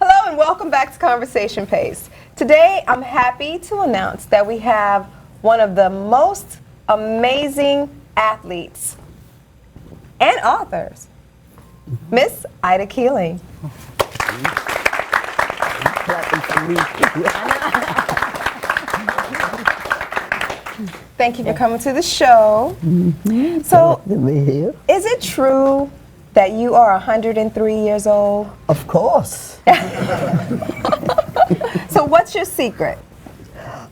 Hello and welcome back to Conversation P.A.C.E. Today I'm happy to announce that we have one of the most amazing athletes and authors, Miss Ida Keeling. Thank you for coming to the show. So, is it true that you are 103 years old? Of course. So what's your secret?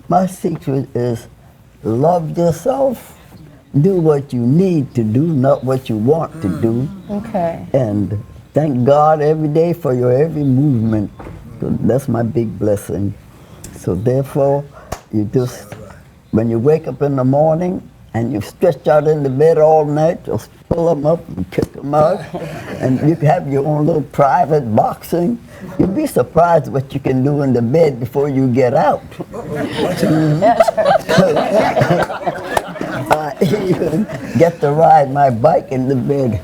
My secret is love yourself, do what you need to do, not what you want to do. Okay. And thank God every day for your every movement. That's my big blessing. So therefore, you just, when you wake up in the morning and you stretch out in the bed all night, just pull them up and kick them out. And you can have your own little private boxing. You'd be surprised what you can do in the bed before you get out. I even get to ride my bike in the bed.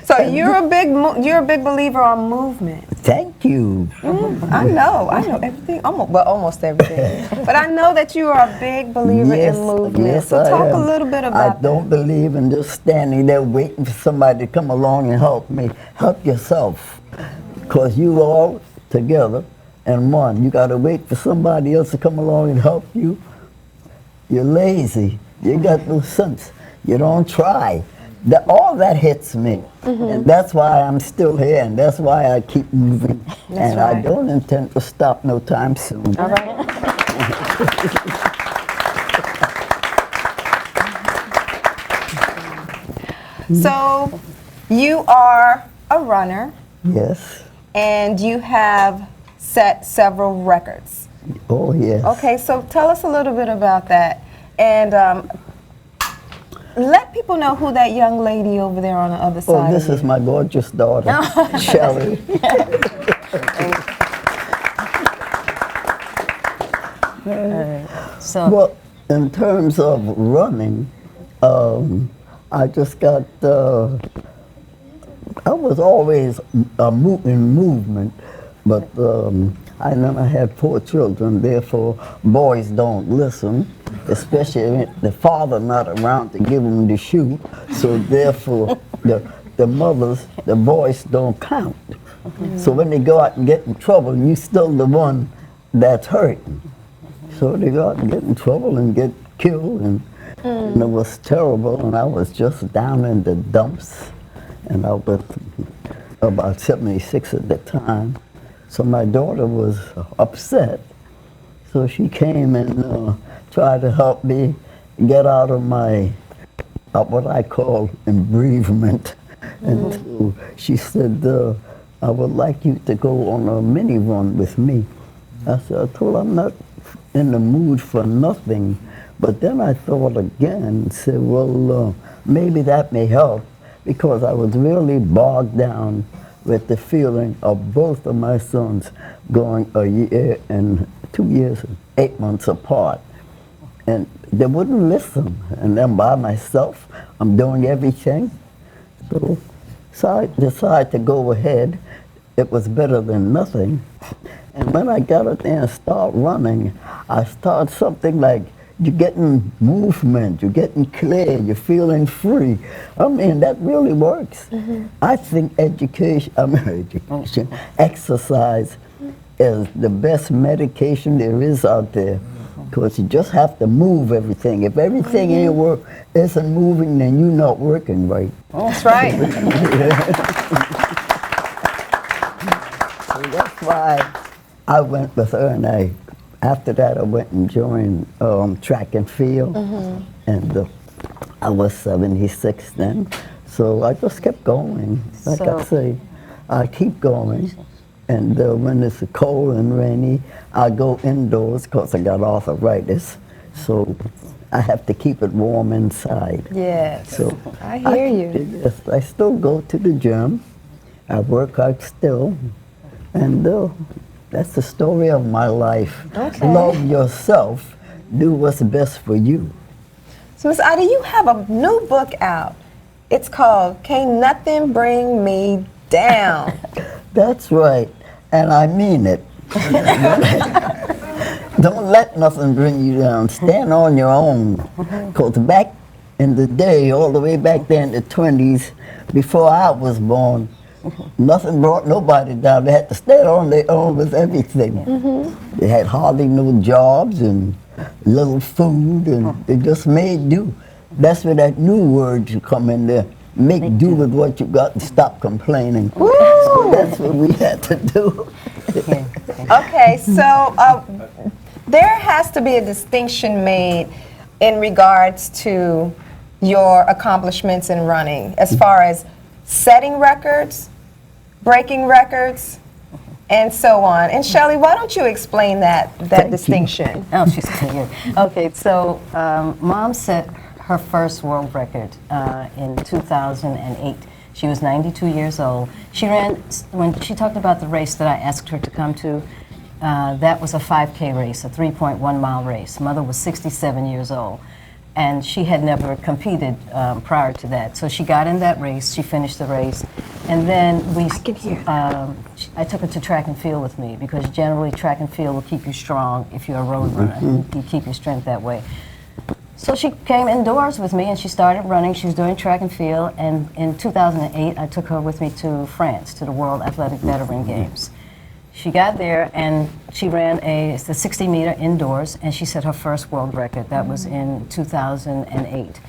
So you're a big believer on movement. Thank you. I know everything, almost everything. But I know that you are a big believer in movement. Yes, so talk I am. a little bit about that. I don't believe in just standing there waiting for somebody to come along and help me. Help yourself, because you all together and one. You got to wait for somebody else to come along and help you. You're lazy. You got no sense. You don't try. All that hits me, and that's why I'm still here, and that's why I keep moving, and I don't intend to stop no time soon. All right. So, you are a runner. Yes. And you have set several records. Oh, yes. Okay, so tell us a little bit about that, and let people know who that young lady over there on the other side is. Oh, this is my gorgeous daughter, Shelly. Well, in terms of running, I just got, I was always in movement, but I never had 4 children, therefore boys don't listen, especially if the father not around to give them the shoe, so therefore the mothers, the boys don't count. So when they go out and get in trouble, you still the one that's hurting. So they go out and get in trouble and get killed, and it was terrible, and I was just down in the dumps, and I was about 76 at the time. So my daughter was upset, so she came and tried to help me get out of my, what I call bereavement. And so she said, I would like you to go on a mini run with me. I told her I'm not in the mood for nothing. But then I thought again and said, well, maybe that may help, because I was really bogged down with the feeling of both of my sons going a year and 2 years and 8 months apart. And they wouldn't listen. And then by myself, I'm doing everything. So I decided to go ahead. It was better than nothing. And when I got up there and started running, I started something like, you're getting movement, you're getting clear, you're feeling free. I mean, that really works. I think exercise is the best medication there is out there, because you just have to move everything. If everything isn't moving, then you're not working right. That's right. So that's why I went with her, and after that, I went and joined track and field, and I was 76 then. So I just kept going. Like I say, I keep going. And when it's cold and rainy, I go indoors because I got arthritis. So I have to keep it warm inside. Yes, so I hear you. Yes, I still go to the gym. I work out still. And that's the story of my life. Okay. Love yourself. Do what's best for you. So, Ms. Ida, you have a new book out. It's called Can't Nothing Bring Me down. That's right, and I mean it. Don't let nothing bring you down. Stand on your own. Because back in the day, all the way back there in the 20s, before I was born, nothing brought nobody down. They had to stand on their own with everything. They had hardly no jobs and little food, and they just made do. That's where that new word should come in there. Make do with what you got and stop complaining. So that's what we had to do. Okay, so there has to be a distinction made in regards to your accomplishments in running, as far as setting records, breaking records, and so on. And Shelly, why don't you explain that distinction? Oh, she's good. Okay, so Mom set her first world record in 2008. She was 92 years old. She ran, when she talked about the race that I asked her to come to, that was a 5K race, a 3.1 mile race. Mother was 67 years old, and she had never competed prior to that. So she got in that race, she finished the race, and then I took her to track and field with me, because generally track and field will keep you strong if you're a road runner. You keep your strength that way. So she came indoors with me and she started running. She was doing track and field, and in 2008 I took her with me to France, to the World Athletic Veteran Games. She got there and she ran the 60-meter indoors, and she set her first world record. That was in 2008.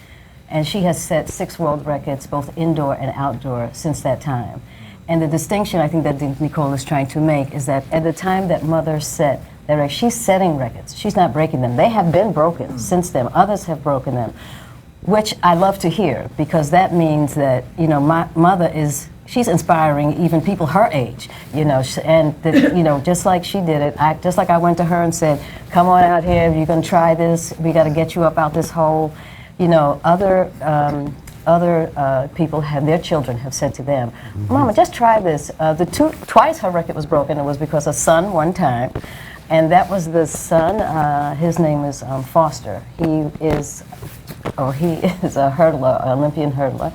And she has set 6 world records, both indoor and outdoor, since that time. And the distinction I think that Nicole is trying to make is that at the time that Mother set that record, she's setting records. She's not breaking them. They have been broken since then. Others have broken them, which I love to hear, because that means that, you know, my mother she's inspiring even people her age, you know, and that, you know, just like she did it, just like I went to her and said, come on out here, you're going to try this, we got to get you up out this hole. You know, other people their children have said to them, Mama, just try this. Twice her record was broken, it was because of son one time, and that was the son, his name is Foster. He is a hurdler, an Olympian hurdler.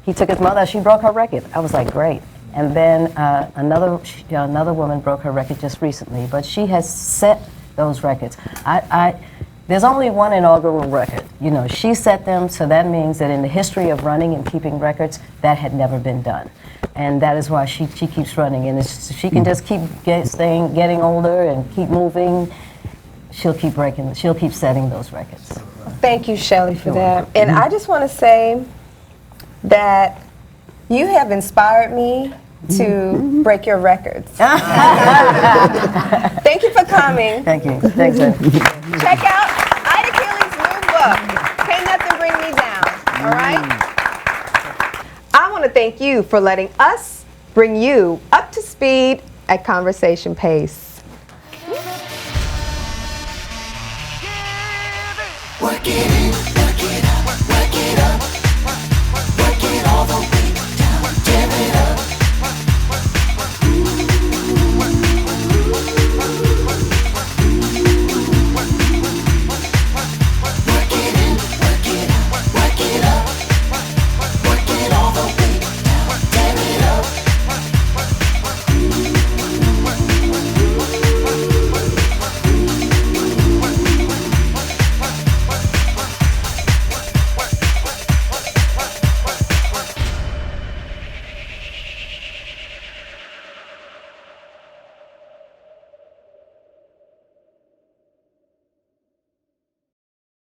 He took his mother, she broke her record. I was like, great. And then another woman broke her record just recently, but she has set those records. There's only one inaugural record. You know, she set them, so that means that in the history of running and keeping records, that had never been done. And that is why she keeps running. And she can just keep getting older and keep moving. She'll keep setting those records. Thank you, Shelly, for that. And I just want to say that you have inspired me to break your records. Thank you for coming. Thank you. Thanks, Ed. Check out Ida Keeling's new book, Can't Nothing Bring Me Down, all right? I want to thank you for letting us bring you up to speed at Conversation Pace. Work it in.